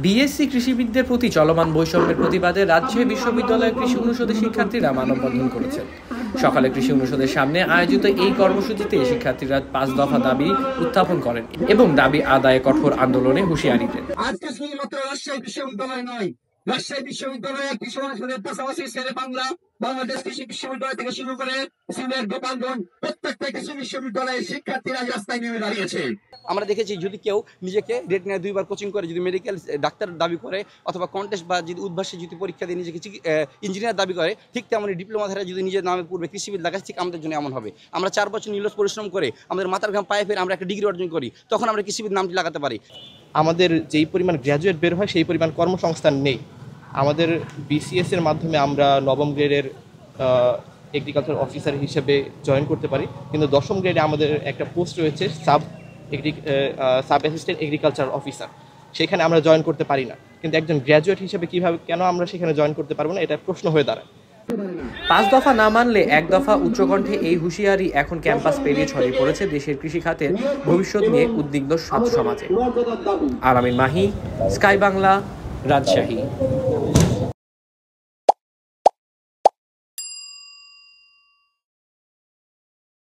BSc কৃষিবিদদের প্রতি চলমান বৈষম্যের প্রতিবাদে রাজশাহী বিশ্ববিদ্যালয়ের কৃষি অনুষদের শিক্ষার্থীরা মানববন্ধন করেছেন। সকালে কৃষি অনুষদের সামনে আয়োজিত এই কর্মসূচিতে শিক্ষার্থীরা 5 দফা দাবি উত্থাপন করেন এবং দাবি আদায়ে কঠোর আন্দোলনে হুঁশিয়ারি দেন। আজকে শুধুমাত্র রাজশাহী বিশ্ববিদ্যালয় নয়, রাজশাহী বিশ্ববিদ্যালয়ের কৃষি অনুষদের পাশাপাশি শেরে বাংলা, বাংলাদেশ কৃষি বিশ্ববিদ্যালয় থেকে শুরু করে সিলেট, গোপালগঞ্জ প্রত্যেকটা কৃষি বিশ্ববিদ্যালয়ের শিক্ষার্থীরা রাস্তায় নেমে দাঁড়িয়েছে। আমরা দেখেছি যদি কেউ নিজেকে রেট নিয়ে 2 বার কোচিং করে, যদি মেডিকেল ডাক্তার দাবি করে অথবা কন্টেস্ট বা যদি উদ্ভাসে যদি পরীক্ষা দিয়ে নিজেকে ইঞ্জিনিয়ার দাবি করে, ঠিক তেমনই ডিপ্লোমাধারা যদি নিজের নামে পূর্বে কৃষিবিদ লাগাচ্ছে, ঠিক আমাদের জন্য এমন হবে। আমরা 4 বছর নিরলস পরিশ্রম করে আমাদের মাথার ঘাম পায়ে ফেলে আমরা একটা ডিগ্রি অর্জন করি, তখন আমরা কৃষিবিদ নামটি লাগাতে পারি। আমাদের যেই পরিমাণ গ্র্যাজুয়েট বের হয় সেই পরিমাণ কর্মসংস্থান নেই। আমাদের বিসিএস এর মাধ্যমে আমরা 9ম গ্রেডের এগ্রিকালচার অফিসার হিসেবে জয়েন করতে পারি, কিন্তু 10ম গ্রেডে আমাদের একটা পোস্ট রয়েছে সাব অ্যাসিস্ট্যান্ট এগ্রিকালচার অফিসার, সেখানে আমরা জয়েন করতে পারি না। কিন্তু একজন গ্র্যাজুয়েট হিসেবে কেন আমরা সেখানে জয়েন করতে পারবো না, এটা প্রশ্ন হয়ে দাঁড়ায়। 5 দফা না মানলে 1 দফা উচ্চকণ্ঠে এই হুঁশিয়ারি এখন ক্যাম্পাস পেরিয়ে ছড়িয়ে পড়েছে দেশের কৃষি খাতের ভবিষ্যৎ নিয়ে উদ্বিগ্ন ছাত্র সমাজে। আলামিন মাহি, স্কাই বাংলা, রাজশাহী।